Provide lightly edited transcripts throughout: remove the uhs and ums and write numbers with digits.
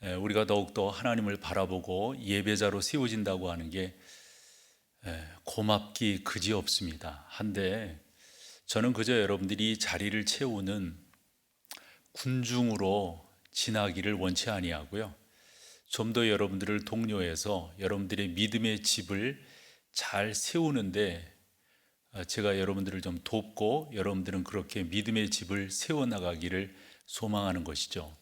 우리가 더욱더 하나님을 바라보고 예배자로 세워진다고 하는 게 고맙기 그지없습니다. 한데 저는 그저 여러분들이 자리를 채우는 군중으로 지나기를 원치 아니하고요. 좀 더 여러분들을 독려해서 여러분들의 믿음의 집을 잘 세우는데 제가 여러분들을 좀 돕고 여러분들은 그렇게 믿음의 집을 세워나가기를 소망하는 것이죠.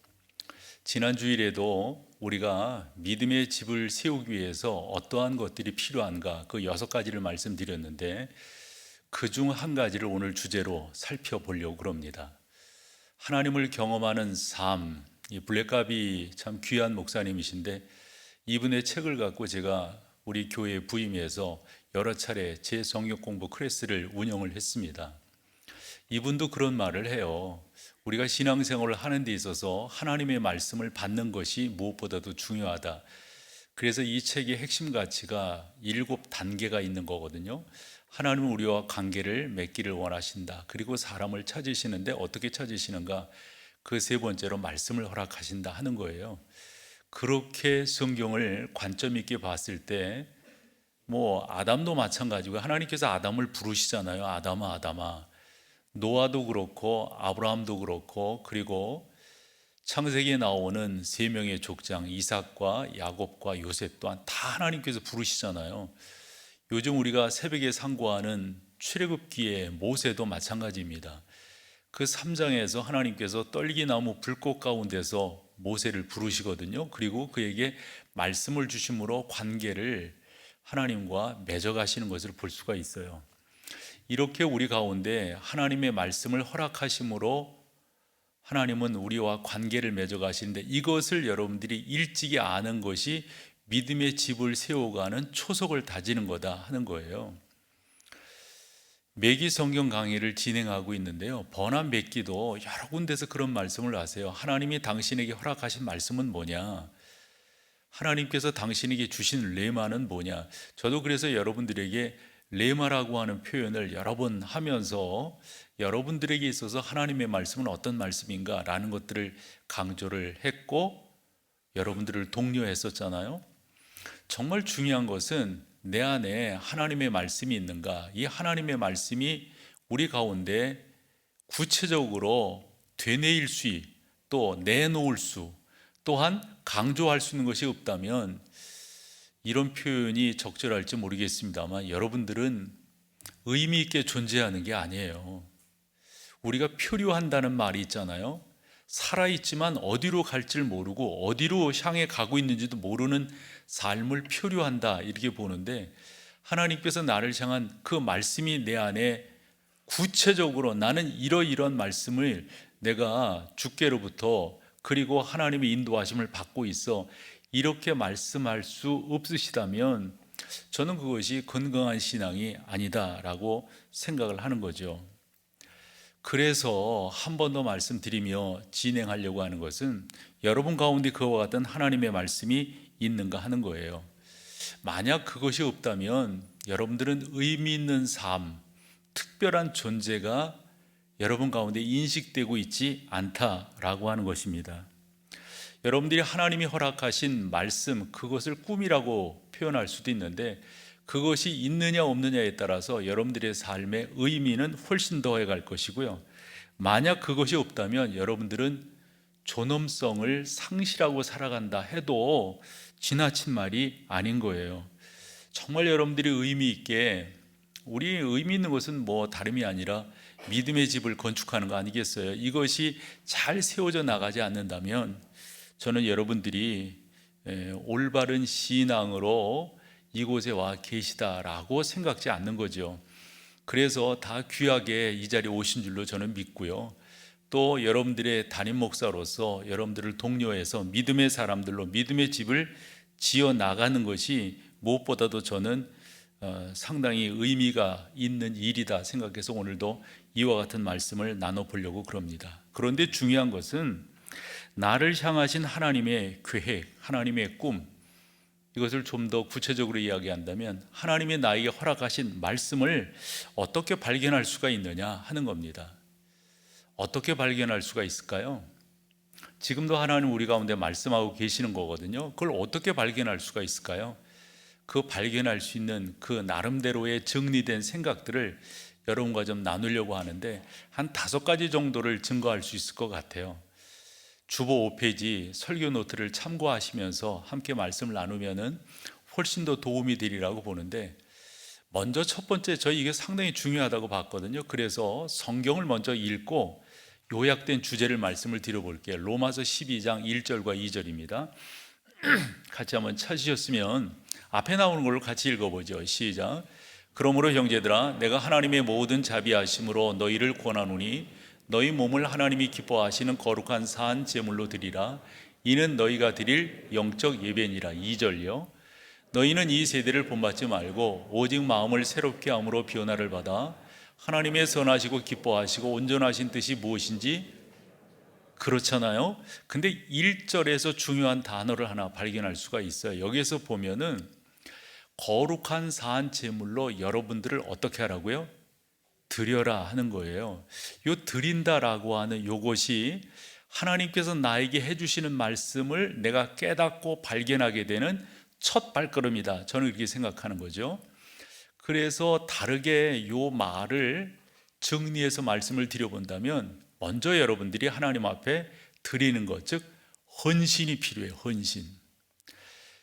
지난 주일에도 우리가 믿음의 집을 세우기 위해서 어떠한 것들이 필요한가 그 6가지를 말씀드렸는데 그 중 한 가지를 오늘 주제로 살펴보려고 그럽니다. 하나님을 경험하는 삶. 이 블랙가비 참 귀한 목사님이신데 이분의 책을 갖고 제가 우리 교회에 부임해서 여러 차례 제 성역 공부 클래스를 운영을 했습니다. 이분도 그런 말을 해요. 우리가 신앙생활을 하는 데 있어서 하나님의 말씀을 받는 것이 무엇보다도 중요하다. 그래서 이 책의 핵심 가치가 7단계가 있는 거거든요. 하나님은 우리와 관계를 맺기를 원하신다. 그리고 사람을 찾으시는데 어떻게 찾으시는가? 그 3번째로 말씀을 허락하신다 하는 거예요. 그렇게 성경을 관점 있게 봤을 때 아담도 마찬가지고 하나님께서 아담을 부르시잖아요. 아담아 아담아. 노아도 그렇고 아브라함도 그렇고 그리고 창세기에 나오는 3명의 족장 이삭과 야곱과 요셉 또한 다 하나님께서 부르시잖아요. 요즘 우리가 새벽에 상고하는 출애굽기의 모세도 마찬가지입니다. 그 3장에서 하나님께서 떨기나무 불꽃 가운데서 모세를 부르시거든요. 그리고 그에게 말씀을 주심으로 관계를 하나님과 맺어가시는 것을 볼 수가 있어요. 이렇게 우리 가운데 하나님의 말씀을 허락하심으로 하나님은 우리와 관계를 맺어가시는데 이것을 여러분들이 일찍이 아는 것이 믿음의 집을 세워가는 초석을 다지는 거다 하는 거예요. 매기 성경 강의를 진행하고 있는데요. 번안 맺기도 여러 군데서 그런 말씀을 하세요. 하나님이 당신에게 허락하신 말씀은 뭐냐? 하나님께서 당신에게 주신 레마는 뭐냐? 저도 그래서 여러분들에게 레마라고 하는 표현을 여러 번 하면서 여러분들에게 있어서 하나님의 말씀은 어떤 말씀인가 라는 것들을 강조를 했고 여러분들을 독려했었잖아요. 정말 중요한 것은 내 안에 하나님의 말씀이 있는가, 이 하나님의 말씀이 우리 가운데 구체적으로 되뇌일 수, 또 내놓을 수, 또한 강조할 수 있는 것이 없다면 이런 표현이 적절할지 모르겠습니다만 여러분들은 의미 있게 존재하는 게 아니에요. 우리가 표류한다는 말이 있잖아요. 살아있지만 어디로 갈지를 모르고 어디로 향해 가고 있는지도 모르는 삶을 표류한다 이렇게 보는데 하나님께서 나를 향한 그 말씀이 내 안에 구체적으로 나는 이러이러한 말씀을 내가 주께로부터 그리고 하나님의 인도하심을 받고 있어 이렇게 말씀할 수 없으시다면 저는 그것이 건강한 신앙이 아니다라고 생각을 하는 거죠. 그래서 한 번 더 말씀드리며 진행하려고 하는 것은 여러분 가운데 그와 같은 하나님의 말씀이 있는가 하는 거예요. 만약 그것이 없다면 여러분들은 의미 있는 삶, 특별한 존재가 여러분 가운데 인식되고 있지 않다라고 하는 것입니다. 여러분들이 하나님이 허락하신 말씀, 그것을 꿈이라고 표현할 수도 있는데 그것이 있느냐 없느냐에 따라서 여러분들의 삶의 의미는 훨씬 더해갈 것이고요. 만약 그것이 없다면 여러분들은 존엄성을 상실하고 살아간다 해도 지나친 말이 아닌 거예요. 정말 여러분들이 의미 있게, 우리 의미 있는 것은 다름이 아니라 믿음의 집을 건축하는 거 아니겠어요? 이것이 잘 세워져 나가지 않는다면 저는 여러분들이 올바른 신앙으로 이곳에 와 계시다라고 생각지 않는 거죠. 그래서 다 귀하게 이 자리에 오신 줄로 저는 믿고요. 또 여러분들의 담임 목사로서 여러분들을 독려해서 믿음의 사람들로 믿음의 집을 지어 나가는 것이 무엇보다도 저는 상당히 의미가 있는 일이다 생각해서 오늘도 이와 같은 말씀을 나눠보려고 그럽니다. 그런데 중요한 것은 나를 향하신 하나님의 계획, 하나님의 꿈, 이것을 좀 더 구체적으로 이야기한다면 하나님이 나에게 허락하신 말씀을 어떻게 발견할 수가 있느냐 하는 겁니다. 어떻게 발견할 수가 있을까요? 지금도 하나님 우리 가운데 말씀하고 계시는 거거든요. 그걸 어떻게 발견할 수가 있을까요? 그 발견할 수 있는 그 나름대로의 정리된 생각들을 여러분과 좀 나누려고 하는데 한 5가지 정도를 증거할 수 있을 것 같아요. 주보 5페이지 설교 노트를 참고하시면서 함께 말씀을 나누면은 훨씬 더 도움이 되리라고 보는데, 먼저 첫 번째, 저희 이게 상당히 중요하다고 봤거든요. 그래서 성경을 먼저 읽고 요약된 주제를 말씀을 드려볼게요. 로마서 12장 1절과 2절입니다. 같이 한번 찾으셨으면 앞에 나오는 걸로 같이 읽어보죠. 시작. 그러므로 형제들아, 내가 하나님의 모든 자비하심으로 너희를 권하노니 너희 몸을 하나님이 기뻐하시는 거룩한 산 제물로 드리라. 이는 너희가 드릴 영적 예배니라. 2절요. 너희는 이 세대를 본받지 말고 오직 마음을 새롭게 함으로 변화를 받아 하나님의 선하시고 기뻐하시고 온전하신 뜻이 무엇인지. 그렇잖아요. 근데 1절에서 중요한 단어를 하나 발견할 수가 있어요. 여기에서 보면은 거룩한 산 제물로 여러분들을 어떻게 하라고요? 드려라 하는 거예요. 요 드린다라고 하는 요것이 하나님께서 나에게 해주시는 말씀을 내가 깨닫고 발견하게 되는 첫 발걸음이다. 저는 이렇게 생각하는 거죠. 그래서 다르게 요 말을 정리해서 말씀을 드려본다면, 먼저 여러분들이 하나님 앞에 드리는 것, 즉 헌신이 필요해요. 헌신.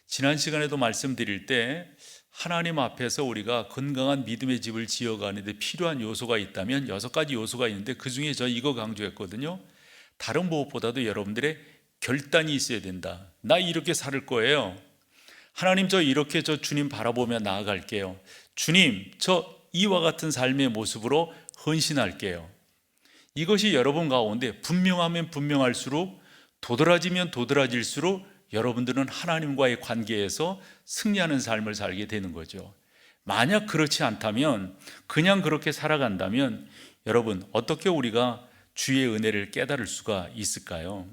지난 시간에도 말씀드릴 때 하나님 앞에서 우리가 건강한 믿음의 집을 지어가는데 필요한 요소가 있다면 6가지 요소가 있는데, 그 중에 저 이거 강조했거든요. 다른 무엇보다도 여러분들의 결단이 있어야 된다. 나 이렇게 살 거예요. 하나님, 저 이렇게 저 주님 바라보며 나아갈게요. 주님, 저 이와 같은 삶의 모습으로 헌신할게요. 이것이 여러분 가운데 분명하면 분명할수록, 도드라지면 도드라질수록 여러분들은 하나님과의 관계에서 승리하는 삶을 살게 되는 거죠. 만약 그렇지 않다면, 그냥 그렇게 살아간다면 여러분, 어떻게 우리가 주의 은혜를 깨달을 수가 있을까요?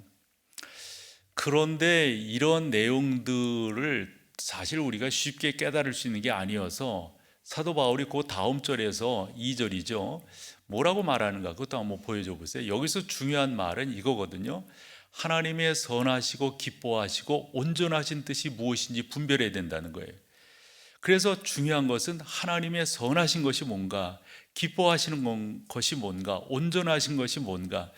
그런데 이런 내용들을 사실 우리가 쉽게 깨달을 수 있는 게 아니어서 사도 바울이 그 다음 절에서 2절이죠. 뭐라고 말하는가? 그것도 한번 보여줘 보세요. 여기서 중요한 말은 이거거든요. 하나님의 선하시고 기뻐하시고 온전하신 뜻이 무엇인지 분별해야 된다는 거예요. 그래서 중요한 것은 하나님의 선하신 것이 뭔가, 기뻐하시는 것이 뭔가, 온전하신 것이 뭔가.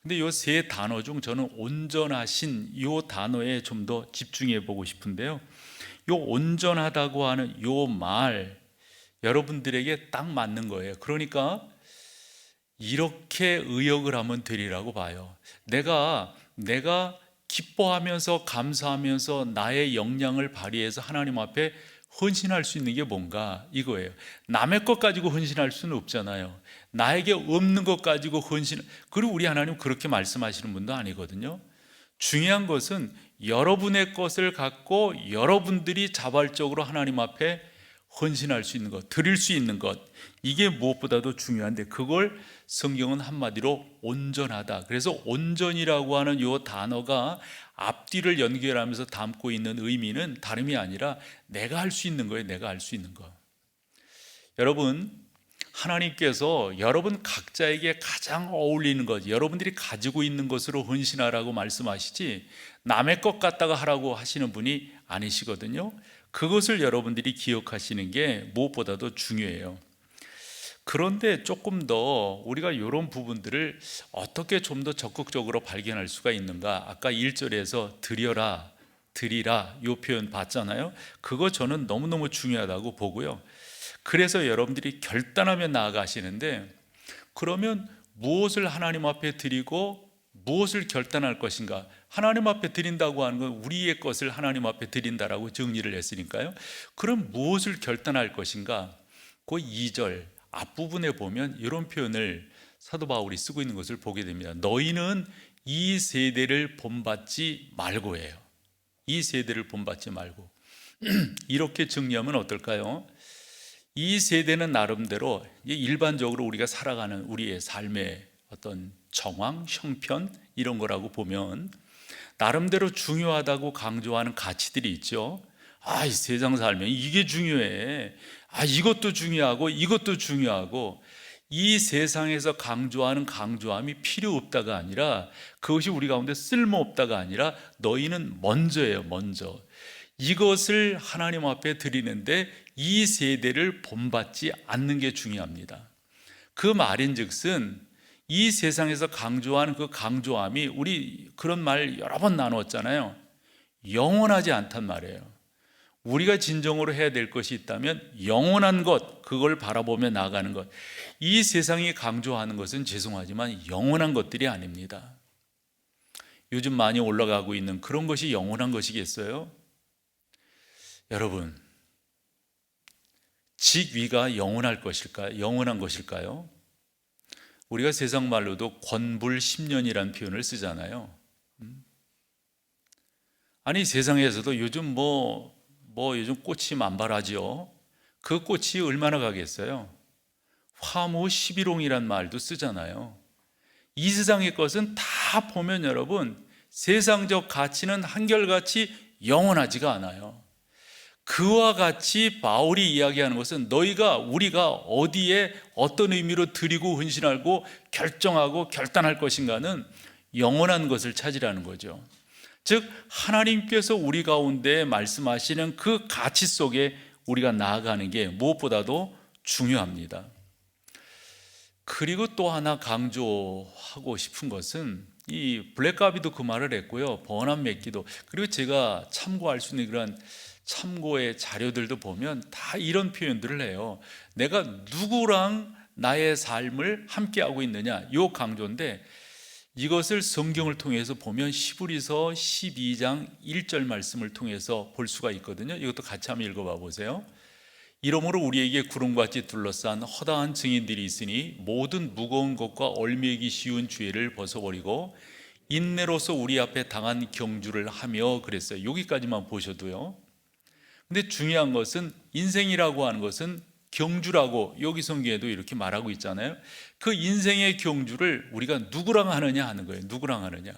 근데 이 세 단어 중 저는 온전하신 이 단어에 좀 더 집중해 보고 싶은데요. 이 온전하다고 하는 이 말, 여러분들에게 딱 맞는 거예요. 그러니까 이렇게 의역을 하면 되리라고 봐요. 내가 기뻐하면서 감사하면서 나의 역량을 발휘해서 하나님 앞에 헌신할 수 있는 게 뭔가, 이거예요. 남의 것 가지고 헌신할 수는 없잖아요. 나에게 없는 것 가지고 헌신. 그리고 우리 하나님 그렇게 말씀하시는 분도 아니거든요. 중요한 것은 여러분의 것을 갖고 여러분들이 자발적으로 하나님 앞에 헌신할 수 있는 것, 드릴 수 있는 것, 이게 무엇보다도 중요한데, 그걸 성경은 한마디로 온전하다. 그래서 온전이라고 하는 이 단어가 앞뒤를 연결하면서 담고 있는 의미는 다름이 아니라 내가 할 수 있는 거예요. 내가 할 수 있는 거. 여러분, 하나님께서 여러분 각자에게 가장 어울리는 것, 여러분들이 가지고 있는 것으로 헌신하라고 말씀하시지 남의 것 갖다가 하라고 하시는 분이 아니시거든요. 그것을 여러분들이 기억하시는 게 무엇보다도 중요해요. 그런데 조금 더 우리가 이런 부분들을 어떻게 좀 더 적극적으로 발견할 수가 있는가? 아까 1절에서 드려라, 드리라 이 표현 봤잖아요. 그거 저는 너무너무 중요하다고 보고요. 그래서 여러분들이 결단하며 나아가시는데, 그러면 무엇을 하나님 앞에 드리고 무엇을 결단할 것인가? 하나님 앞에 드린다고 하는 건 우리의 것을 하나님 앞에 드린다라고 정리를 했으니까요. 그럼 무엇을 결단할 것인가? 그 2절 앞부분에 보면 이런 표현을 사도 바울이 쓰고 있는 것을 보게 됩니다. 너희는 이 세대를 본받지 말고예요. 이 세대를 본받지 말고. 이렇게 정리하면 어떨까요? 이 세대는 나름대로 일반적으로 우리가 살아가는 우리의 삶의 어떤 정황, 형편 이런 거라고 보면 나름대로 중요하다고 강조하는 가치들이 있죠. 이 세상 살면 이게 중요해. 이것도 중요하고 이것도 중요하고, 이 세상에서 강조하는 강조함이 필요 없다가 아니라, 그것이 우리 가운데 쓸모없다가 아니라 너희는 먼저예요. 먼저 이것을 하나님 앞에 드리는데 이 세대를 본받지 않는 게 중요합니다. 그 말인즉슨 이 세상에서 강조하는 그 강조함이, 우리 그런 말 여러 번 나눴잖아요. 영원하지 않단 말이에요. 우리가 진정으로 해야 될 것이 있다면 영원한 것, 그걸 바라보며 나아가는 것. 이 세상이 강조하는 것은 죄송하지만 영원한 것들이 아닙니다. 요즘 많이 올라가고 있는 그런 것이 영원한 것이겠어요? 여러분, 직위가 영원할 것일까요? 영원한 것일까요? 우리가 세상 말로도 권불 10년이라는 표현을 쓰잖아요. 아니, 세상에서도 요즘 요즘 꽃이 만발하죠. 그 꽃이 얼마나 가겠어요? 화무 11홍이란 말도 쓰잖아요. 이 세상의 것은 다 보면 여러분, 세상적 가치는 한결같이 영원하지가 않아요. 그와 같이 바울이 이야기하는 것은 우리가 어디에 어떤 의미로 드리고 헌신하고 결정하고 결단할 것인가는 영원한 것을 찾으라는 거죠. 즉 하나님께서 우리 가운데 말씀하시는 그 가치 속에 우리가 나아가는 게 무엇보다도 중요합니다. 그리고 또 하나 강조하고 싶은 것은, 이 블랙가비도 그 말을 했고요, 버남 맥기도, 그리고 제가 참고할 수 있는 그런 참고의 자료들도 보면 다 이런 표현들을 해요. 내가 누구랑 나의 삶을 함께하고 있느냐, 이 강조인데, 이것을 성경을 통해서 보면 히브리서 12장 1절 말씀을 통해서 볼 수가 있거든요. 이것도 같이 한번 읽어봐 보세요. 이러므로 우리에게 구름같이 둘러싼 허다한 증인들이 있으니 모든 무거운 것과 얽매이기 쉬운 죄를 벗어버리고 인내로서 우리 앞에 당한 경주를 하며, 그랬어요. 여기까지만 보셔도요. 근데 중요한 것은, 인생이라고 하는 것은 경주라고 여기 성경에도 이렇게 말하고 있잖아요. 그 인생의 경주를 우리가 누구랑 하느냐 하는 거예요. 누구랑 하느냐.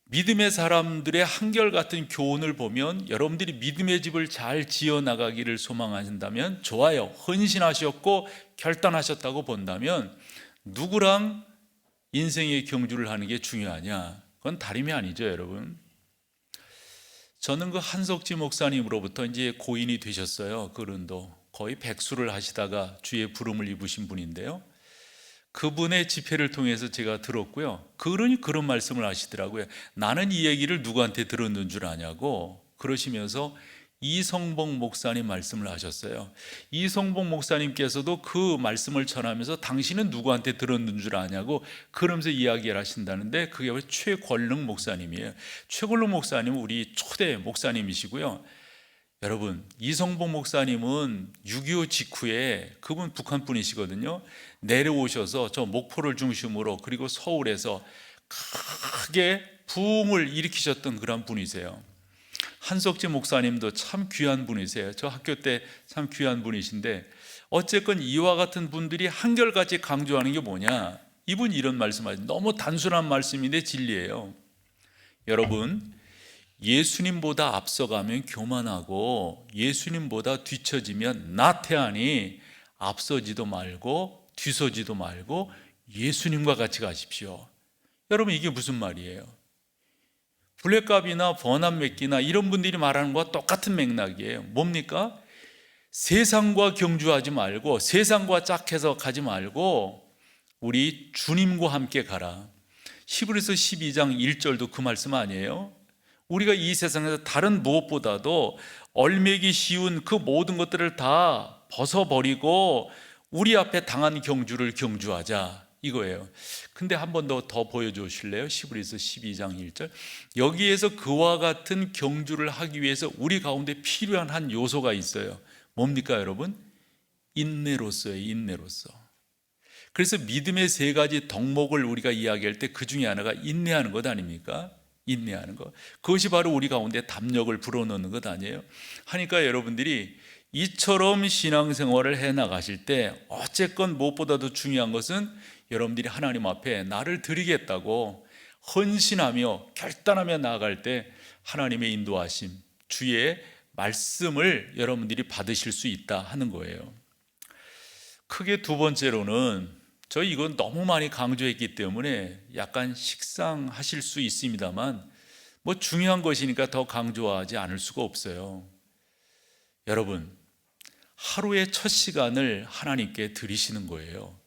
믿음의 사람들의 한결같은 교훈을 보면, 여러분들이 믿음의 집을 잘 지어나가기를 소망하신다면 좋아요. 헌신하셨고 결단하셨다고 본다면 누구랑 인생의 경주를 하는 게 중요하냐? 그건 다름이 아니죠, 여러분. 저는 그 한석지 목사님으로부터 이제 고인이 되셨어요. 그런도 거의 백수를 하시다가 주의 부름을 입으신 분인데요. 그분의 집회를 통해서 제가 들었고요. 그러니 그런 말씀을 하시더라고요. 나는 이 얘기를 누구한테 들었는 줄 아냐고 그러시면서 이성복 목사님 말씀을 하셨어요. 이성복 목사님께서도 그 말씀을 전하면서 당신은 누구한테 들었는 줄 아냐고 그러면서 이야기를 하신다는데, 그게 왜 최권능 목사님이에요. 최권능 목사님은 우리 초대 목사님이시고요. 여러분, 이성복 목사님은 6.25 직후에, 그분 북한 분이시거든요, 내려오셔서 저 목포를 중심으로 그리고 서울에서 크게 부흥을 일으키셨던 그런 분이세요. 한석지 목사님도 참 귀한 분이세요. 저 학교 때 참 귀한 분이신데, 어쨌건 이와 같은 분들이 한결같이 강조하는 게 뭐냐, 이분이 이런 말씀하세요. 너무 단순한 말씀인데 진리예요. 여러분, 예수님보다 앞서가면 교만하고 예수님보다 뒤처지면 나태하니 앞서지도 말고 뒤서지도 말고 예수님과 같이 가십시오. 여러분, 이게 무슨 말이에요? 블랙갑이나 버남 맥기나 이런 분들이 말하는 것과 똑같은 맥락이에요. 뭡니까? 세상과 경주하지 말고 세상과 짝해서 가지 말고 우리 주님과 함께 가라. 히브리서 12장 1절도 그 말씀 아니에요? 우리가 이 세상에서 다른 무엇보다도 얽매기 쉬운 그 모든 것들을 다 벗어버리고 우리 앞에 당한 경주를 경주하자, 이거예요. 근데 한 번 더 보여주실래요? 히브리서 12장 1절. 여기에서 그와 같은 경주를 하기 위해서 우리 가운데 필요한 한 요소가 있어요. 뭡니까 여러분? 인내로서예요. 인내로서. 그래서 믿음의 세 가지 덕목을 우리가 이야기할 때 그 중에 하나가 인내하는 것 아닙니까? 인내하는 것. 그것이 바로 우리 가운데 담력을 불어넣는 것 아니에요? 하니까 여러분들이 이처럼 신앙생활을 해나가실 때 어쨌건 무엇보다도 중요한 것은 여러분들이 하나님 앞에 나를 드리겠다고 헌신하며 결단하며 나아갈 때 하나님의 인도하심, 주의 말씀을 여러분들이 받으실 수 있다 하는 거예요. 크게 두 번째로는 저 이건 너무 많이 강조했기 때문에 약간 식상하실 수 있습니다만 뭐 중요한 것이니까 더 강조하지 않을 수가 없어요. 여러분, 하루의 첫 시간을 하나님께 드리시는 거예요.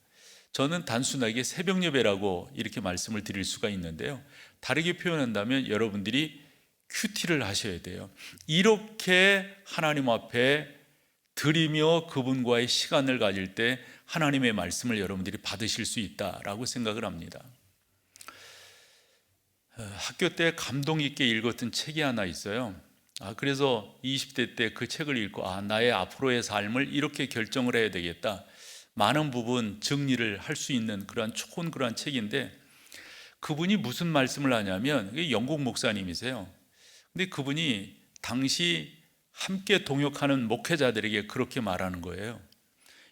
저는 단순하게 새벽 예배라고 이렇게 말씀을 드릴 수가 있는데요, 다르게 표현한다면 여러분들이 큐티를 하셔야 돼요. 이렇게 하나님 앞에 드리며 그분과의 시간을 가질 때 하나님의 말씀을 여러분들이 받으실 수 있다라고 생각을 합니다. 학교 때 감동 있게 읽었던 책이 하나 있어요. 그래서 20대 때 그 책을 읽고 나의 앞으로의 삶을 이렇게 결정을 해야 되겠다, 많은 부분 정리를 할 수 있는 좋은 그러한 책인데, 그분이 무슨 말씀을 하냐면, 영국 목사님이세요. 근데 그분이 당시 함께 동역하는 목회자들에게 그렇게 말하는 거예요.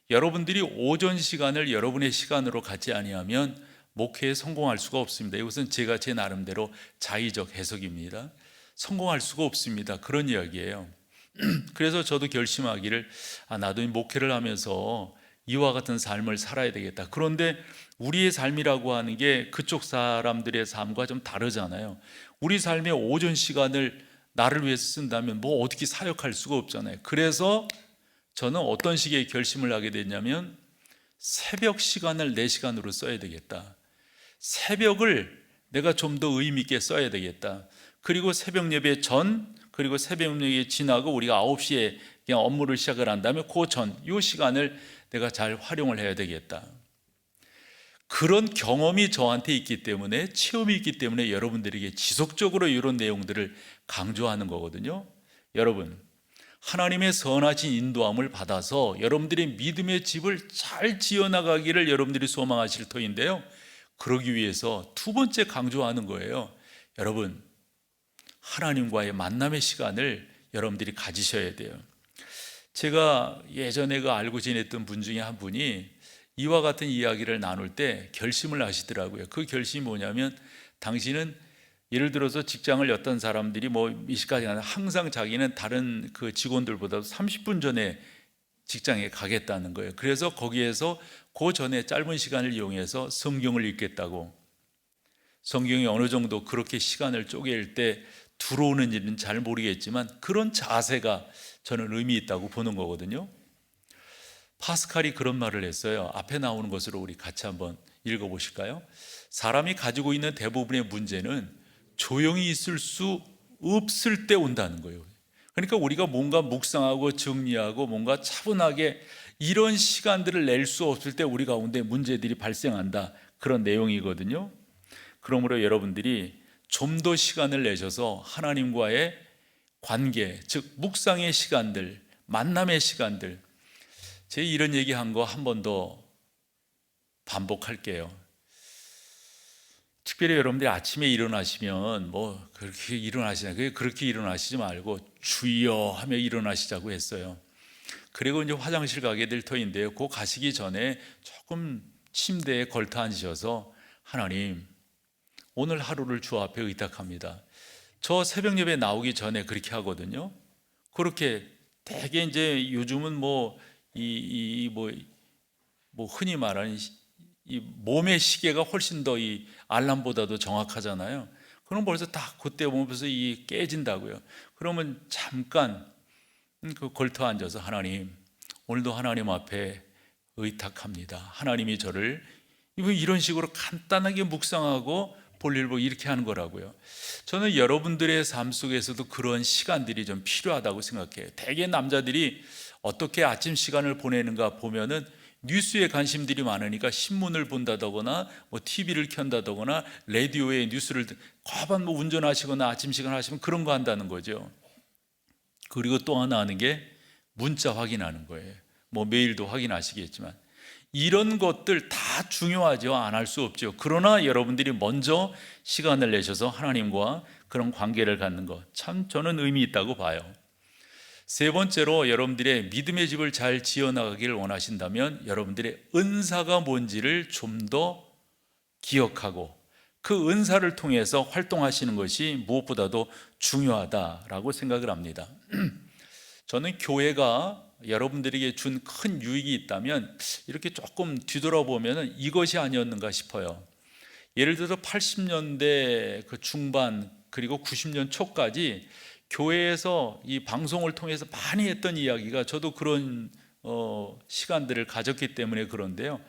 여러분들이 오전 시간을 여러분의 시간으로 갖지 아니하면 목회에 성공할 수가 없습니다. 이것은 제가 제 나름대로 자의적 해석입니다. 성공할 수가 없습니다. 그런 이야기예요. 그래서 저도 결심하기를, 나도 목회를 하면서 이와 같은 삶을 살아야 되겠다. 그런데 우리의 삶이라고 하는 게 그쪽 사람들의 삶과 좀 다르잖아요. 우리 삶의 오전 시간을 나를 위해서 쓴다면 뭐 어떻게 사역할 수가 없잖아요. 그래서 저는 어떤 식의 결심을 하게 됐냐면, 새벽 시간을 내 시간으로 써야 되겠다. 새벽을 내가 좀 더 의미 있게 써야 되겠다. 그리고 새벽 예배 전, 그리고 새벽 예배 지나고 우리가 9시에 그냥 업무를 시작을 한다면 그 전, 이 시간을 내가 잘 활용을 해야 되겠다. 그런 경험이 저한테 있기 때문에, 체험이 있기 때문에 여러분들에게 지속적으로 이런 내용들을 강조하는 거거든요. 여러분, 하나님의 선하신 인도함을 받아서 여러분들의 믿음의 집을 잘 지어나가기를 여러분들이 소망하실 터인데요, 그러기 위해서 두 번째 강조하는 거예요. 여러분, 하나님과의 만남의 시간을 여러분들이 가지셔야 돼요. 제가 예전에 알고 지냈던 분 중에 한 분이 이와 같은 이야기를 나눌 때 결심을 하시더라고요. 그 결심이 뭐냐면, 당신은 예를 들어서 직장을 어떤 사람들이 미식까지 가는, 항상 자기는 다른 그 직원들보다도 30분 전에 직장에 가겠다는 거예요. 그래서 거기에서 그 전에 짧은 시간을 이용해서 성경을 읽겠다고. 성경이 어느 정도 그렇게 시간을 쪼갤 때 들어오는 일은 잘 모르겠지만 그런 자세가 저는 의미 있다고 보는 거거든요. 파스칼이 그런 말을 했어요. 앞에 나오는 것으로 우리 같이 한번 읽어보실까요? 사람이 가지고 있는 대부분의 문제는 조용히 있을 수 없을 때 온다는 거예요. 그러니까 우리가 뭔가 묵상하고 정리하고 뭔가 차분하게 이런 시간들을 낼 수 없을 때 우리 가운데 문제들이 발생한다, 그런 내용이거든요. 그러므로 여러분들이 좀 더 시간을 내셔서 하나님과의 관계, 즉 묵상의 시간들, 만남의 시간들, 제 이런 얘기한 거 한 번 더 반복할게요. 특별히 여러분들이 아침에 일어나시면 그렇게 일어나시냐, 그렇게 일어나시지 말고 주여 하며 일어나시자고 했어요. 그리고 이제 화장실 가게 될 터인데요, 그 가시기 전에 조금 침대에 걸터 앉으셔서, 하나님, 오늘 하루를 주 앞에 의탁합니다. 저 새벽 예배 나오기 전에 그렇게 하거든요. 그렇게 되게 이제 요즘은 흔히 말하는 이 몸의 시계가 훨씬 더 이 알람보다도 정확하잖아요. 그럼 벌써 딱 그때 보면 벌써 이 깨진다고요. 그러면 잠깐 그 걸터 앉아서, 하나님, 오늘도 하나님 앞에 의탁합니다. 하나님이 저를, 이런 식으로 간단하게 묵상하고 볼일 보고 이렇게 하는 거라고요. 저는 여러분들의 삶 속에서도 그런 시간들이 좀 필요하다고 생각해요. 대개 남자들이 어떻게 아침 시간을 보내는가 보면은 뉴스에 관심들이 많으니까 신문을 본다거나 TV를 켠다거나 라디오에 뉴스를 과반 운전하시거나 아침 시간 하시면 그런 거 한다는 거죠. 그리고 또 하나 하는 게 문자 확인하는 거예요. 메일도 확인하시겠지만 이런 것들 다 중요하죠. 안 할 수 없죠. 그러나 여러분들이 먼저 시간을 내셔서 하나님과 그런 관계를 갖는 것, 참 저는 의미 있다고 봐요. 세 번째로, 여러분들의 믿음의 집을 잘 지어나가기를 원하신다면 여러분들의 은사가 뭔지를 좀 더 기억하고 그 은사를 통해서 활동하시는 것이 무엇보다도 중요하다라고 생각을 합니다. 저는 교회가 여러분들에게 준 큰 유익이 있다면 이렇게 조금 뒤돌아보면 이것이 아니었는가 싶어요. 예를 들어서 80년대 그 중반 그리고 90년 초까지 교회에서 이 방송을 통해서 많이 했던 이야기가, 저도 그런 시간들을 가졌기 때문에 그런데요,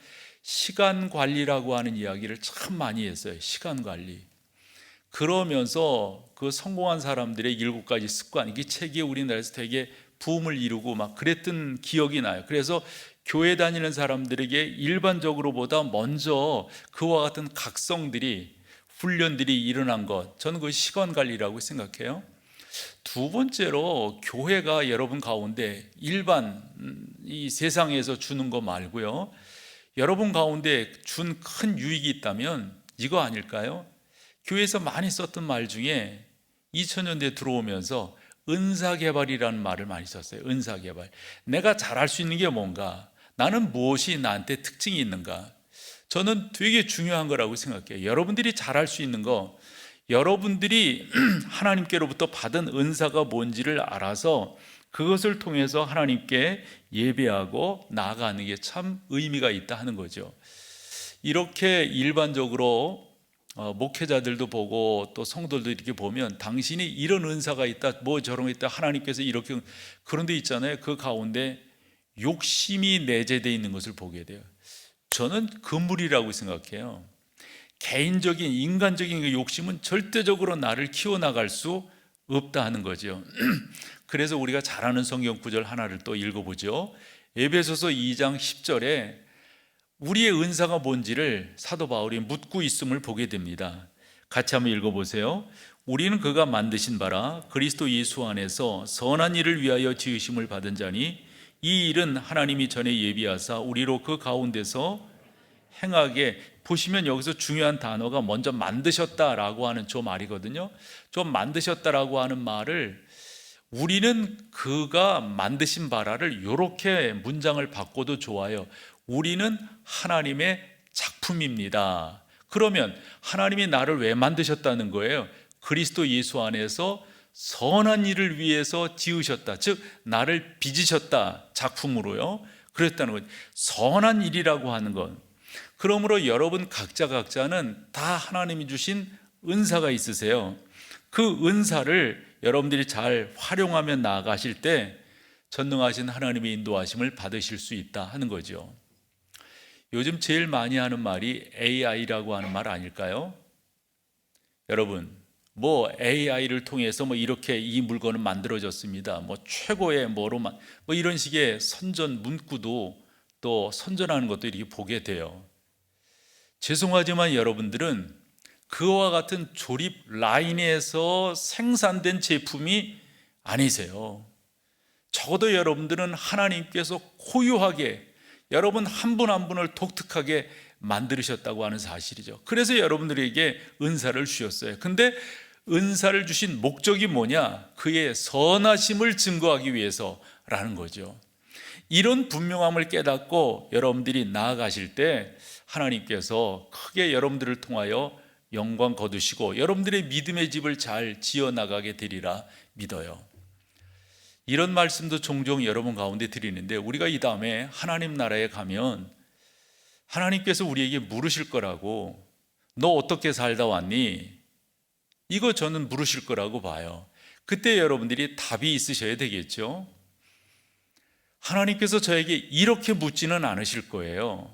시간 관리라고 하는 이야기를 참 많이 했어요. 시간 관리. 그러면서 그 성공한 사람들의 7가지 습관, 이 책이 우리나라에서 되게 부음을 이루고 막 그랬던 기억이 나요. 그래서 교회 다니는 사람들에게 일반적으로보다 먼저 그와 같은 각성들이, 훈련들이 일어난 것, 저는 그 시간 관리라고 생각해요. 두 번째로, 교회가 여러분 가운데 일반 이 세상에서 주는 거 말고요, 여러분 가운데 준 큰 유익이 있다면 이거 아닐까요? 교회에서 많이 썼던 말 중에 2000년대에 들어오면서 은사개발이라는 말을 많이 썼어요. 은사개발. 내가 잘할 수 있는 게 뭔가, 나는 무엇이 나한테 특징이 있는가. 저는 되게 중요한 거라고 생각해요. 여러분들이 잘할 수 있는 거, 여러분들이 하나님께로부터 받은 은사가 뭔지를 알아서 그것을 통해서 하나님께 예배하고 나아가는 게 참 의미가 있다 하는 거죠. 이렇게 일반적으로 목회자들도 보고 또 성도들도 이렇게 보면, 당신이 이런 은사가 있다, 뭐 저런 거 있다, 하나님께서 이렇게, 그런데 있잖아요, 그 가운데 욕심이 내재되어 있는 것을 보게 돼요. 저는 그물이라고 생각해요. 개인적인 인간적인 그 욕심은 절대적으로 나를 키워나갈 수 없다 하는 거죠. 그래서 우리가 잘 아는 성경 구절 하나를 또 읽어보죠. 에베소서 2장 10절에 우리의 은사가 뭔지를 사도 바울이 묻고 있음을 보게 됩니다. 같이 한번 읽어보세요. 우리는 그가 만드신 바라 그리스도 예수 안에서 선한 일을 위하여 지으심을 받은 자니, 이 일은 하나님이 전에 예비하사 우리로 그 가운데서 행하게. 보시면 여기서 중요한 단어가 먼저 만드셨다라고 하는 저 말이거든요. 좀 만드셨다라고 하는 말을, 우리는 그가 만드신 바라를 이렇게 문장을 바꿔도 좋아요. 우리는 하나님의 작품입니다. 그러면 하나님이 나를 왜 만드셨다는 거예요? 그리스도 예수 안에서 선한 일을 위해서 지으셨다. 즉 나를 빚으셨다, 작품으로요. 그랬다는 거죠. 선한 일이라고 하는 건, 그러므로 여러분 각자는 다 하나님이 주신 은사가 있으세요. 그 은사를 여러분들이 잘 활용하며 나아가실 때 전능하신 하나님의 인도하심을 받으실 수 있다 하는 거죠. 요즘 제일 많이 하는 말이 AI라고 하는 말 아닐까요? 여러분, 뭐 AI를 통해서 뭐 이렇게 이 물건은 만들어졌습니다, 뭐 최고의 뭐로만, 뭐 이런 식의 선전 문구도 또 선전하는 것도 이렇게 보게 돼요. 죄송하지만 여러분들은 그와 같은 조립 라인에서 생산된 제품이 아니세요. 적어도 여러분들은 하나님께서 고유하게 여러분 한 분 한 분을 독특하게 만들으셨다고 하는 사실이죠. 그래서 여러분들에게 은사를 주셨어요. 근데 은사를 주신 목적이 뭐냐? 그의 선하심을 증거하기 위해서라는 거죠. 이런 분명함을 깨닫고 여러분들이 나아가실 때 하나님께서 크게 여러분들을 통하여 영광 거두시고 여러분들의 믿음의 집을 잘 지어나가게 되리라 믿어요. 이런 말씀도 종종 여러분 가운데 드리는데, 우리가 이 다음에 하나님 나라에 가면 하나님께서 우리에게 물으실 거라고, 너 어떻게 살다 왔니? 이거 저는 물으실 거라고 봐요. 그때 여러분들이 답이 있으셔야 되겠죠. 하나님께서 저에게 이렇게 묻지는 않으실 거예요.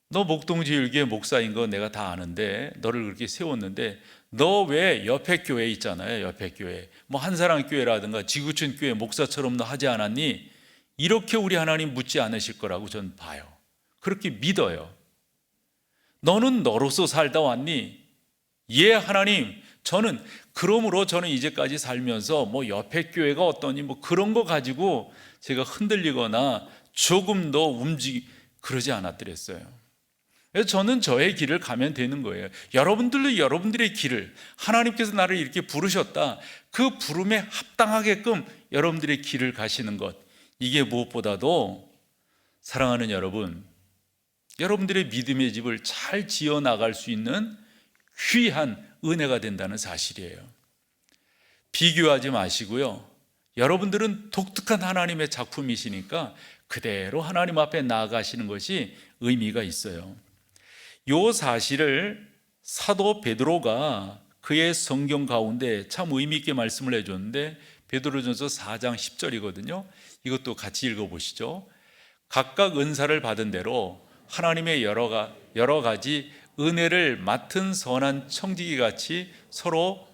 너 목동지일교회 목사인 거 내가 다 아는데, 너를 그렇게 세웠는데 너 왜 옆에 교회 있잖아요, 옆에 교회 뭐 한사랑 교회라든가 지구촌 교회 목사처럼 너 하지 않았니? 이렇게 우리 하나님 묻지 않으실 거라고 저는 봐요. 그렇게 믿어요. 너는 너로서 살다 왔니? 예, 하나님, 그러므로 저는 이제까지 살면서 뭐 옆에 교회가 어떠니 뭐 그런 거 가지고 제가 흔들리거나 조금 더 그러지 않았더랬어요. 그래서 저는 저의 길을 가면 되는 거예요. 여러분들도 여러분들의 길을, 하나님께서 나를 이렇게 부르셨다, 그 부름에 합당하게끔 여러분들의 길을 가시는 것, 이게 무엇보다도 사랑하는 여러분, 여러분들의 믿음의 집을 잘 지어나갈 수 있는 귀한 은혜가 된다는 사실이에요. 비교하지 마시고요, 여러분들은 독특한 하나님의 작품이시니까 그대로 하나님 앞에 나아가시는 것이 의미가 있어요. 이 사실을 사도 베드로가 그의 성경 가운데 참 의미 있게 말씀을 해줬는데, 베드로전서 4장 10절이거든요. 이것도 같이 읽어보시죠. 각각 은사를 받은 대로 하나님의 여러 가지 은혜를 맡은 선한 청지기 같이 서로,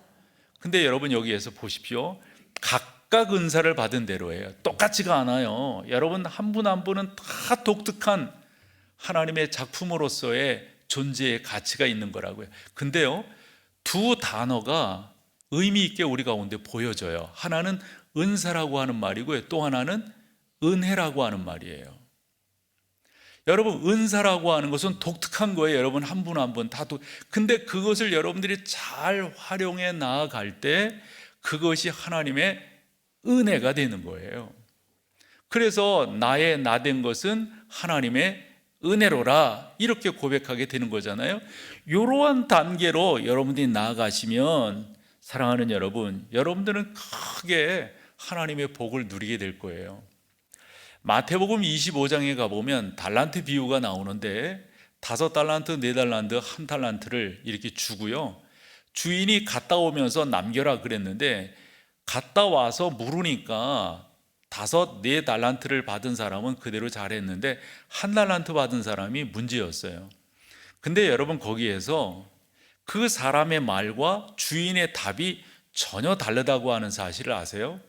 근데 여러분 여기에서 보십시오. 각각 은사를 받은 대로예요. 똑같지가 않아요. 여러분 한 분 한 분은 다 독특한 하나님의 작품으로서의 존재의 가치가 있는 거라고요. 근데요, 두 단어가 의미 있게 우리 가운데 보여져요. 하나는 은사라고 하는 말이고요, 또 하나는 은혜라고 하는 말이에요. 여러분, 은사라고 하는 것은 독특한 거예요. 여러분 한 분 한 분 다 근데 그것을 여러분들이 잘 활용해 나아갈 때 그것이 하나님의 은혜가 되는 거예요. 그래서 나의 나된 것은 하나님의 은혜로라, 이렇게 고백하게 되는 거잖아요. 이러한 단계로 여러분들이 나아가시면, 사랑하는 여러분, 여러분들은 크게 하나님의 복을 누리게 될 거예요. 마태복음 25장에 가보면 달란트 비유가 나오는데, 5달란트, 4달란트, 1달란트를 이렇게 주고요, 주인이 갔다 오면서 남겨라 그랬는데, 갔다 와서 물으니까 5, 4달란트를 받은 사람은 그대로 잘했는데 1달란트 받은 사람이 문제였어요. 근데 여러분, 거기에서 그 사람의 말과 주인의 답이 전혀 다르다고 하는 사실을 아세요?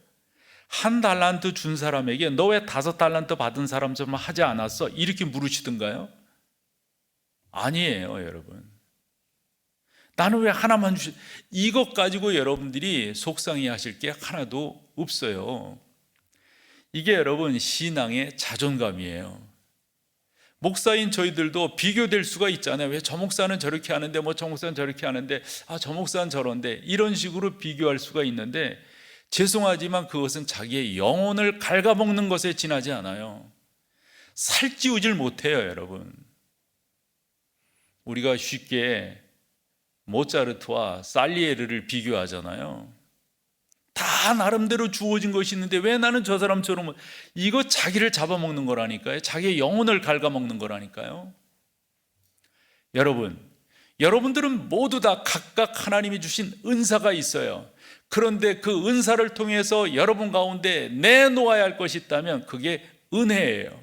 1달란트 준 사람에게 너 왜 5달란트 받은 사람처럼 하지 않았어? 이렇게 물으시던가요? 아니에요, 여러분. 나는 왜 하나만 주시? 이것 가지고 여러분들이 속상해 하실 게 하나도 없어요. 이게 여러분 신앙의 자존감이에요. 목사인 저희들도 비교될 수가 있잖아요. 왜 저 목사는 저렇게 하는데, 뭐 저 목사는 저렇게 하는데, 저 목사는 저런데, 이런 식으로 비교할 수가 있는데, 죄송하지만 그것은 자기의 영혼을 갉아먹는 것에 지나지 않아요. 살찌우질 못해요, 여러분. 우리가 쉽게 모차르트와 살리에르를 비교하잖아요. 다 나름대로 주어진 것이 있는데 왜 나는 저 사람처럼, 이거 자기를 잡아먹는 거라니까요. 자기의 영혼을 갉아먹는 거라니까요. 여러분들은 모두 다 각각 하나님이 주신 은사가 있어요. 그런데 그 은사를 통해서 여러분 가운데 내놓아야 할 것이 있다면 그게 은혜예요.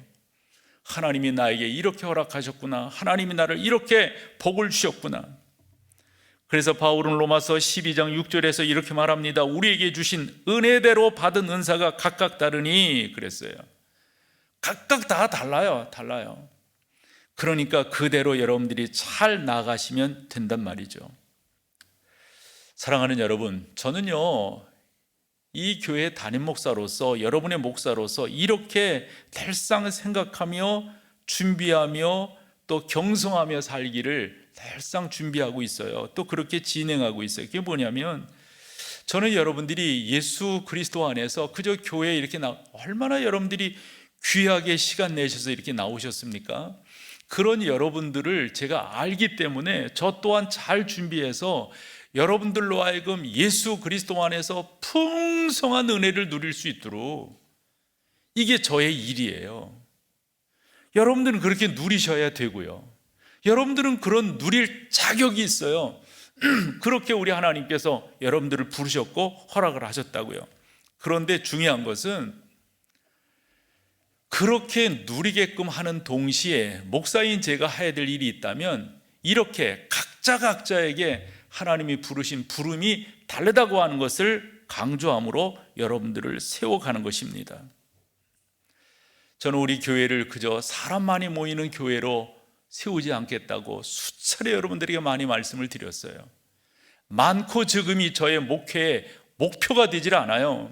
하나님이 나에게 이렇게 허락하셨구나, 하나님이 나를 이렇게 복을 주셨구나. 그래서 바울은 로마서 12장 6절에서 이렇게 말합니다. 우리에게 주신 은혜대로 받은 은사가 각각 다르니 그랬어요. 각각 다 달라요. 그러니까 그대로 여러분들이 잘 나가시면 된단 말이죠. 사랑하는 여러분, 저는요, 이 교회 담임 목사로서, 여러분의 목사로서 이렇게 늘상 생각하며 준비하며 또 경성하며 살기를 늘상 준비하고 있어요. 또 그렇게 진행하고 있어요. 그게 뭐냐면, 저는 여러분들이 예수 그리스도 안에서 그저 교회에 이렇게 얼마나 여러분들이 귀하게 시간 내셔서 이렇게 나오셨습니까? 그런 여러분들을 제가 알기 때문에 저 또한 잘 준비해서 여러분들로 하여금 예수 그리스도 안에서 풍성한 은혜를 누릴 수 있도록, 이게 저의 일이에요. 여러분들은 그렇게 누리셔야 되고요, 여러분들은 그런 누릴 자격이 있어요. 그렇게 우리 하나님께서 여러분들을 부르셨고 허락을 하셨다고요. 그런데 중요한 것은 그렇게 누리게끔 하는 동시에 목사인 제가 해야 될 일이 있다면, 이렇게 각자에게 하나님이 부르신 부름이 다르다고 하는 것을 강조함으로 여러분들을 세워가는 것입니다. 저는 우리 교회를 그저 사람 많이 모이는 교회로 세우지 않겠다고 수차례 여러분들에게 많이 말씀을 드렸어요. 많고 적음이 저의 목회의 목표가 되질 않아요.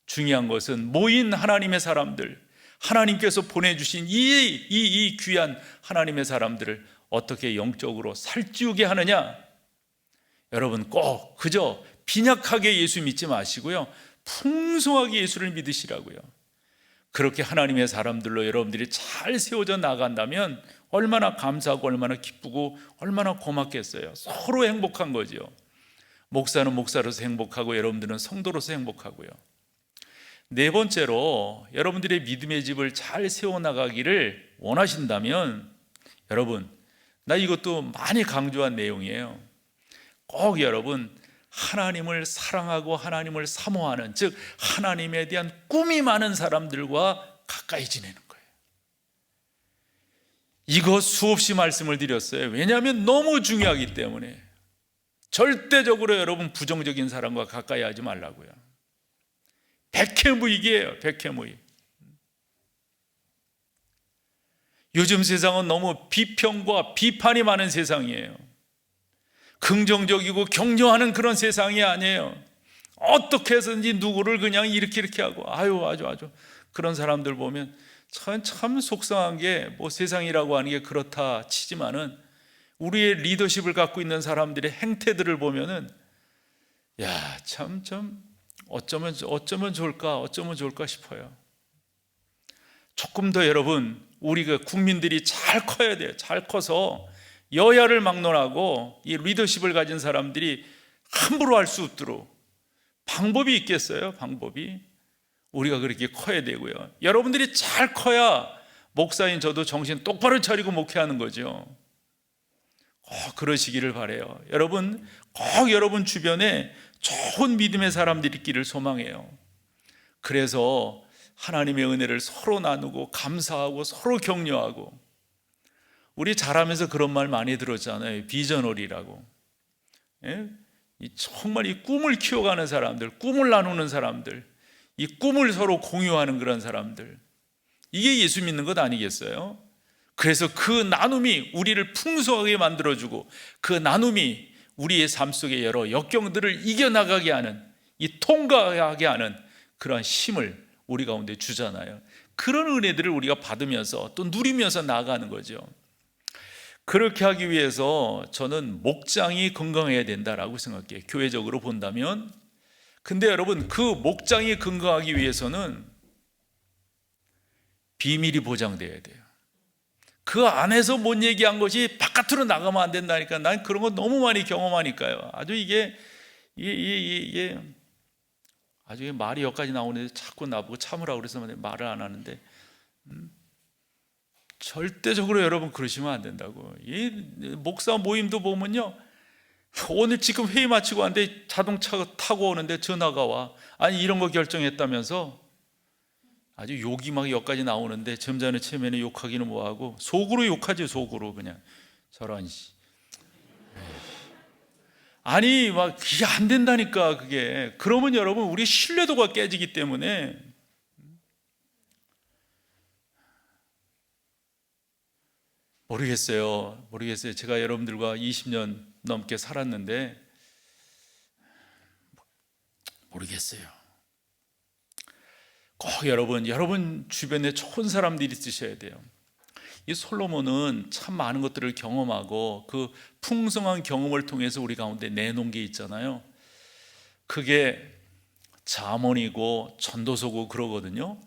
중요한 것은 모인 하나님의 사람들, 하나님께서 보내주신 이 귀한 하나님의 사람들을 어떻게 영적으로 살찌우게 하느냐. 여러분, 꼭 그저 빈약하게 예수 믿지 마시고요, 풍성하게 예수를 믿으시라고요. 그렇게 하나님의 사람들로 여러분들이 잘 세워져 나간다면 얼마나 감사하고 얼마나 기쁘고 얼마나 고맙겠어요. 서로 행복한 거죠. 목사는 목사로서 행복하고 여러분들은 성도로서 행복하고요. 네 번째로 여러분들의 믿음의 집을 잘 세워나가기를 원하신다면, 여러분, 나 이것도 많이 강조한 내용이에요. 꼭 여러분, 하나님을 사랑하고 하나님을 사모하는, 즉 하나님에 대한 꿈이 많은 사람들과 가까이 지내는 거예요. 이거 수없이 말씀을 드렸어요. 왜냐하면 너무 중요하기 때문에. 절대적으로 여러분 부정적인 사람과 가까이 하지 말라고요. 백해무익이에요. 백해무익. 요즘 세상은 너무 비평과 비판이 많은 세상이에요. 긍정적이고 격려하는 그런 세상이 아니에요. 어떻게 해서든지 누구를 그냥 이렇게 하고 아주 그런 사람들 보면 참 속상한 게, 뭐 세상이라고 하는 게 그렇다 치지만은 우리의 리더십을 갖고 있는 사람들의 행태들을 보면은 참 어쩌면 좋을까 싶어요. 조금 더 여러분, 우리가 국민들이 잘 커야 돼요. 잘 커서 여야를 막론하고 이 리더십을 가진 사람들이 함부로 할 수 없도록 방법이 있겠어요? 방법이. 우리가 그렇게 커야 되고요. 여러분들이 잘 커야 목사인 저도 정신 똑바로 차리고 목회하는 거죠. 꼭 그러시기를 바라요. 여러분, 꼭 여러분 주변에 좋은 믿음의 사람들이 있기를 소망해요. 그래서 하나님의 은혜를 서로 나누고 감사하고 서로 격려하고, 우리 자라면서 그런 말 많이 들었잖아요. 비전홀이라고. 정말 이 꿈을 키워가는 사람들, 꿈을 나누는 사람들, 이 꿈을 서로 공유하는 그런 사람들, 이게 예수 믿는 것 아니겠어요? 그래서 그 나눔이 우리를 풍성하게 만들어주고, 그 나눔이 우리의 삶 속에 여러 역경들을 이겨나가게 하는, 이 통과하게 하는 그런 힘을 우리 가운데 주잖아요. 그런 은혜들을 우리가 받으면서 또 누리면서 나아가는 거죠. 그렇게 하기 위해서 저는 목장이 건강해야 된다라고 생각해요. 교회적으로 본다면. 근데 여러분, 그 목장이 건강하기 위해서는 비밀이 보장돼야 돼요. 그 안에서 못 얘기한 것이 바깥으로 나가면 안 된다니까. 난 그런 거 너무 많이 경험하니까요. 아주 이게 아주 말이 여기까지 나오는데 자꾸 나보고 참으라고 그래서 말을 안 하는데, 절대적으로 여러분 그러시면 안 된다고. 이 목사 모임도 보면요, 오늘 지금 회의 마치고 왔는데 자동차 타고 오는데 전화가 와. 아니 이런 거 결정했다면서. 아주 욕이 막 여기까지 나오는데 점잖은 체면에 욕하기는 뭐하고 속으로 욕하지. 속으로 그냥 저런 아니 막 그게 안 된다니까. 그게 그러면 여러분 우리 신뢰도가 깨지기 때문에. 모르겠어요. 제가 여러분들과 20년 넘게 살았는데 모르겠어요. 꼭 여러분 주변에 좋은 사람들이 있으셔야 돼요. 이 솔로몬은 참 많은 것들을 경험하고 그 풍성한 경험을 통해서 우리 가운데 내놓은 게 있잖아요. 그게 잠언이고 전도서고 그러거든요.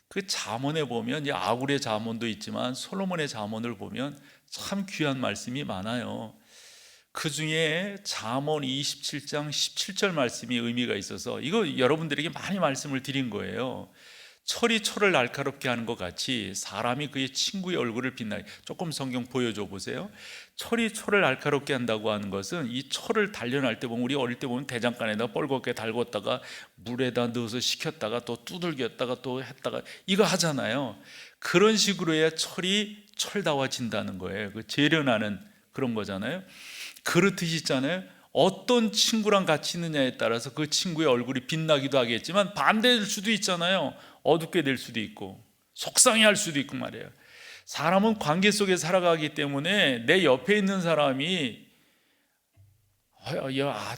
그 잠언에 보면 이 아굴의 잠언도 있지만 솔로몬의 잠언을 보면 참 귀한 말씀이 많아요. 그 중에 잠언 27장 17절 말씀이 의미가 있어서 이거 여러분들에게 많이 말씀을 드린 거예요. 철이 철을 날카롭게 하는 것 같이 사람이 그의 친구의 얼굴을 빛나게. 조금 성경 보여줘 보세요. 철이 철을 날카롭게 한다고 하는 것은, 이 철을 단련할 때 보면, 우리 어릴 때 보면 대장간에다 뻘겋게 달궜다가 물에다 넣어서 식혔다가 또 두들겼다가 또 했다가 이거 하잖아요. 그런 식으로 해야 철이 철다워진다는 거예요. 그 재련하는 그런 거잖아요. 그렇듯이 있잖아요. 어떤 친구랑 같이 있느냐에 따라서 그 친구의 얼굴이 빛나기도 하겠지만 반대될 수도 있잖아요. 어둡게 될 수도 있고 속상해할 수도 있고 말이에요. 사람은 관계 속에 살아가기 때문에 내 옆에 있는 사람이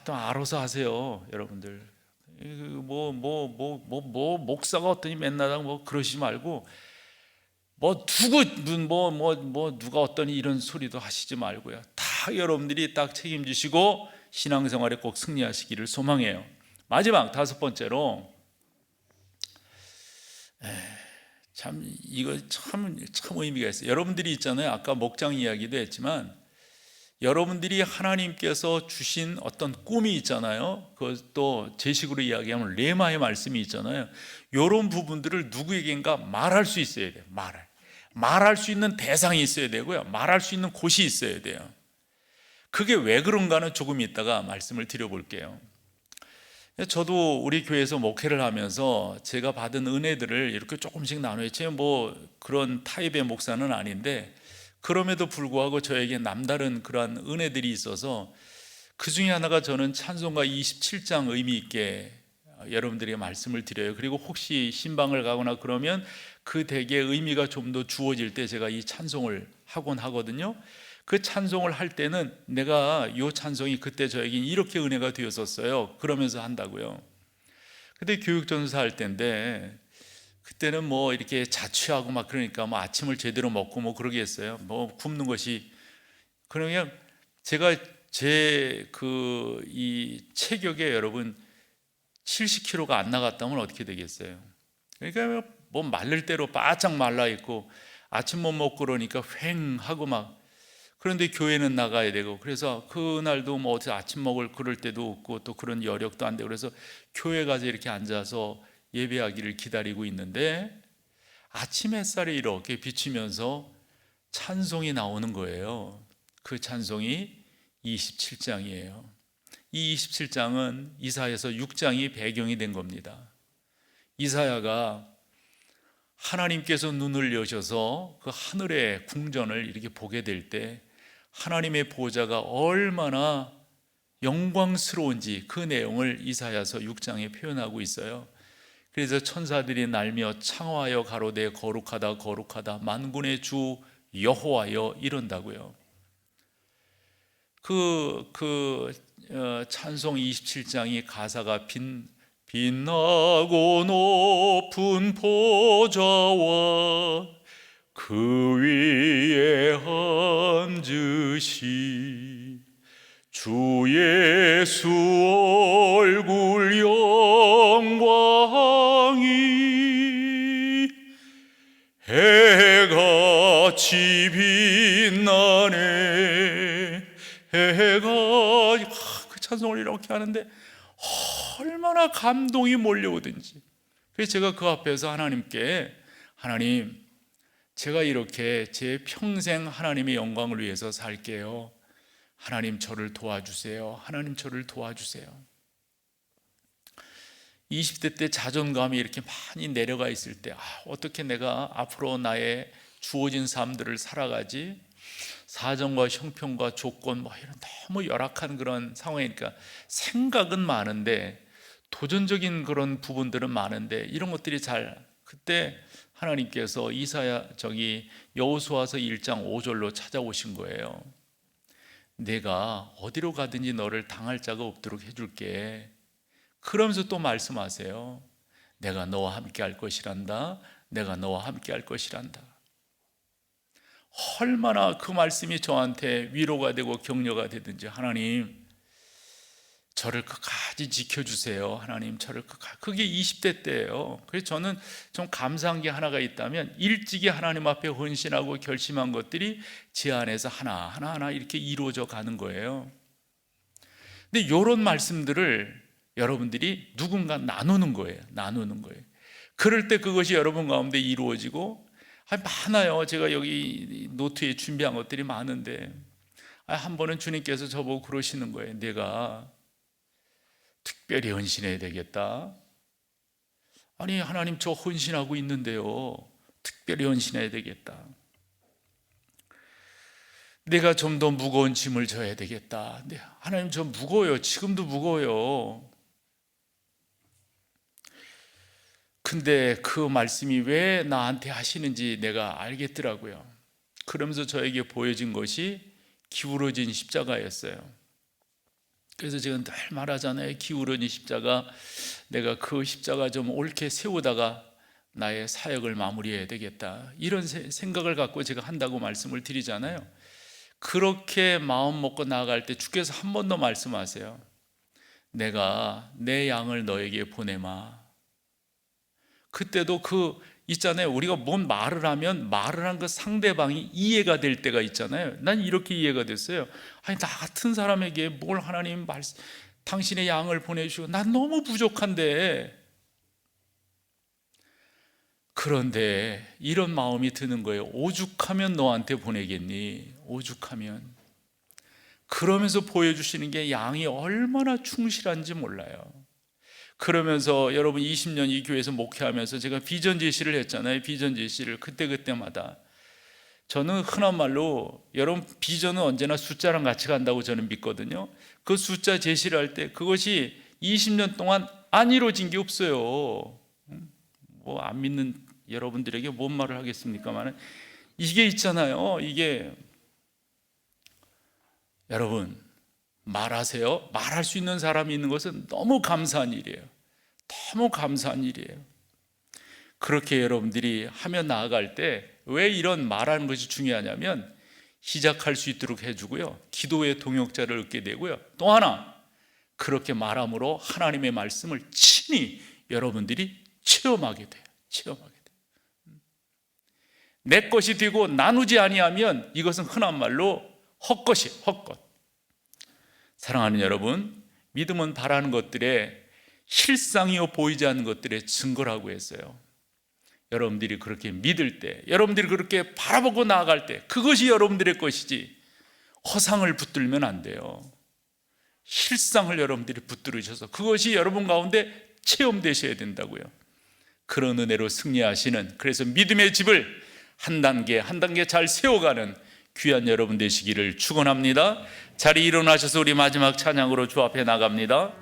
또 알아서 하세요, 여러분들. 목사가 어떠니 맨날 뭐 그러시지 말고 누가 어떠니 이런 소리도 하시지 말고요. 다 여러분들이 딱 책임지시고 신앙생활에 꼭 승리하시기를 소망해요. 마지막 다섯 번째로, 이거 참 의미가 있어요. 여러분들이 있잖아요. 아까 목장 이야기도 했지만 여러분들이 하나님께서 주신 어떤 꿈이 있잖아요. 그것도 제 식으로 이야기하면 레마의 말씀이 있잖아요. 이런 부분들을 누구에겐가 말할 수 있어야 돼요. 말할 수 있는 대상이 있어야 되고요. 말할 수 있는 곳이 있어야 돼요. 그게 왜 그런가는 조금 이따가 말씀을 드려볼게요. 저도 우리 교회에서 목회를 하면서 제가 받은 은혜들을 이렇게 조금씩 나눠요. 제가 뭐 그런 타입의 목사는 아닌데 그럼에도 불구하고 저에게 남다른 그러한 은혜들이 있어서 그 중에 하나가 저는 찬송가 27장 의미 있게 여러분들에게 말씀을 드려요. 그리고 혹시 신방을 가거나 그러면 그 댁에 의미가 좀 더 주어질 때 제가 이 찬송을 하곤 하거든요. 그 찬송을 할 때는 내가 이 찬송이 그때 저에게 이렇게 은혜가 되었었어요 그러면서 한다고요. 근데 교육전사 할 때인데 그때는 뭐 이렇게 자취하고 막 그러니까 뭐 아침을 제대로 먹고 뭐 그러겠어요. 뭐 굶는 것이 그러면 제가 제 그 이 체격에 여러분 70kg가 안 나갔다면 어떻게 되겠어요? 그러니까 뭐 말릴 대로 바짝 말라 있고 아침 못 먹고 그러니까 휑 하고 막 그런데 교회는 나가야 되고 그래서 그날도 뭐 어디 아침 먹을 그럴 때도 없고 또 그런 여력도 안 되고 그래서 교회 가서 이렇게 앉아서 예배하기를 기다리고 있는데 아침 햇살이 이렇게 비치면서 찬송이 나오는 거예요. 그 찬송이 27장이에요. 이 27장은 이사야서 6장이 배경이 된 겁니다. 이사야가 하나님께서 눈을 여셔서 그 하늘의 궁전을 이렇게 보게 될 때 하나님의 보좌가 얼마나 영광스러운지 그 내용을 이사야서 6장에 표현하고 있어요. 그래서 천사들이 날며 창화하여 가로되 거룩하다 거룩하다 만군의 주 여호와여 이런다고요. 찬송 27장이 가사가 빛나고 높은 보좌와 그 위에 앉으신 주 예수 얼굴 영광이 해같이 빛나네. 그 찬송을 이렇게 하는데 얼마나 감동이 몰려오든지. 그래서 제가 그 앞에서 하나님께 하나님 제가 이렇게 제 평생 하나님의 영광을 위해서 살게요. 하나님 저를 도와주세요. 하나님 저를 도와주세요. 20대 때 자존감이 이렇게 많이 내려가 있을 때 어떻게 내가 앞으로 나의 주어진 삶들을 살아가지? 사정과 형편과 조건 뭐 이런 너무 열악한 그런 상황이니까 생각은 많은데 도전적인 그런 부분들은 많은데 이런 것들이 그때 하나님께서 여호수아서 1장 5절로 찾아오신 거예요. 내가 어디로 가든지 너를 당할 자가 없도록 해줄게. 그러면서 또 말씀하세요. 내가 너와 함께 할 것이란다. 내가 너와 함께 할 것이란다. 얼마나 그 말씀이 저한테 위로가 되고 격려가 되든지 하나님 저를 끝까지 지켜주세요. 하나님 저를 끝까지. 그게 20대 때예요. 그래서 저는 좀 감사한 게 하나가 있다면 일찍이 하나님 앞에 헌신하고 결심한 것들이 제 안에서 하나하나 이렇게 이루어져 가는 거예요. 근데 이런 말씀들을 여러분들이 누군가 나누는 거예요. 그럴 때 그것이 여러분 가운데 이루어지고 많아요. 제가 여기 노트에 준비한 것들이 많은데 한 번은 주님께서 저보고 그러시는 거예요. 내가 특별히 헌신해야 되겠다. 아니 하나님 저 헌신하고 있는데요. 특별히 헌신해야 되겠다. 내가 좀 더 무거운 짐을 져야 되겠다. 네, 하나님 저 무거워요. 지금도 무거워요. 근데 그 말씀이 왜 나한테 하시는지 내가 알겠더라고요. 그러면서 저에게 보여진 것이 기울어진 십자가였어요. 그래서 제가 늘 말하잖아요. 기울어진 십자가, 내가 그 십자가 좀 옳게 세우다가 나의 사역을 마무리해야 되겠다. 이런 생각을 갖고 제가 한다고 말씀을 드리잖아요. 그렇게 마음 먹고 나아갈 때 주께서 한 번 더 말씀하세요. 내가 내 양을 너에게 보내마. 그때도 그 있잖아요. 우리가 뭔 말을 하면 말을 한 그 상대방이 이해가 될 때가 있잖아요. 난 이렇게 이해가 됐어요. 아니, 나 같은 사람에게 뭘 하나님 당신의 양을 보내주시고 난 너무 부족한데. 그런데 이런 마음이 드는 거예요. 오죽하면 너한테 보내겠니? 오죽하면. 그러면서 보여주시는 게 양이 얼마나 충실한지 몰라요. 그러면서 여러분 20년 이 교회에서 목회하면서 제가 비전 제시를 했잖아요. 비전 제시를 그때마다 저는 흔한 말로 여러분 비전은 언제나 숫자랑 같이 간다고 저는 믿거든요. 그 숫자 제시를 할 때 그것이 20년 동안 안 이루어진 게 없어요. 뭐 안 믿는 여러분들에게 뭔 말을 하겠습니까만 이게 있잖아요. 이게 여러분 말하세요. 말할 수 있는 사람이 있는 것은 너무 감사한 일이에요. 너무 감사한 일이에요. 그렇게 여러분들이 하며 나아갈 때 왜 이런 말하는 것이 중요하냐면 시작할 수 있도록 해주고요, 기도의 동역자를 얻게 되고요, 또 하나 그렇게 말함으로 하나님의 말씀을 친히 여러분들이 체험하게 돼요. 체험하게 돼요. 내 것이 되고 나누지 아니하면 이것은 흔한 말로 헛것이 헛것. 사랑하는 여러분, 믿음은 바라는 것들의 실상이요 보이지 않는 것들의 증거라고 했어요. 여러분들이 그렇게 믿을 때, 여러분들이 그렇게 바라보고 나아갈 때 그것이 여러분들의 것이지 허상을 붙들면 안 돼요. 실상을 여러분들이 붙들으셔서 그것이 여러분 가운데 체험되셔야 된다고요. 그런 은혜로 승리하시는, 그래서 믿음의 집을 한 단계 한 단계 잘 세워가는 귀한 여러분 되시기를 축원합니다. 자리 일어나셔서 우리 마지막 찬양으로 주 앞에 나갑니다.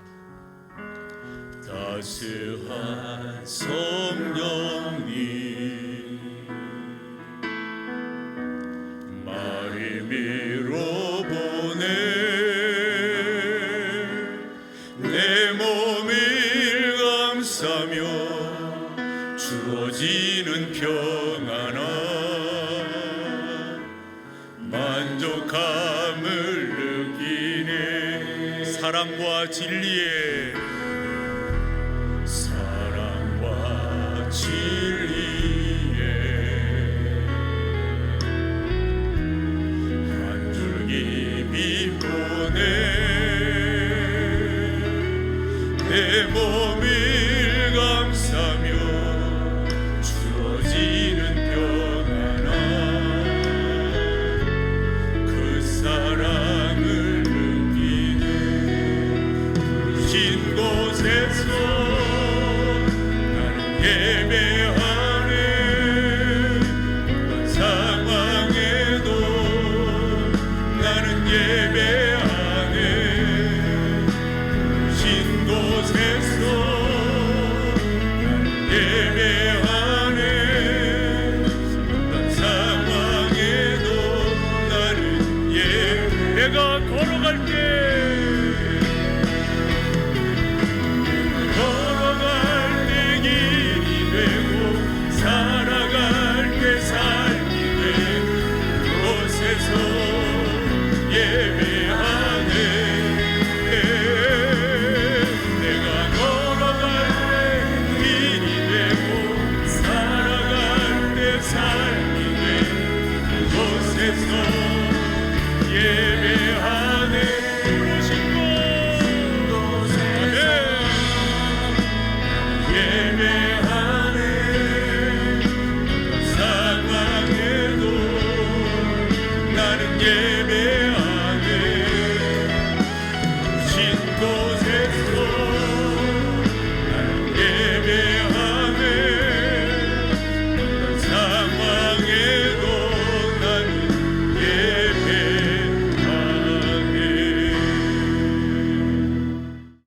따스한 성령님 마음으로 보내 내 몸을 감싸며 주어지는 평안한 만족함을 느끼네. 사랑과 진리의 한 줄기 빛 보내 내 몸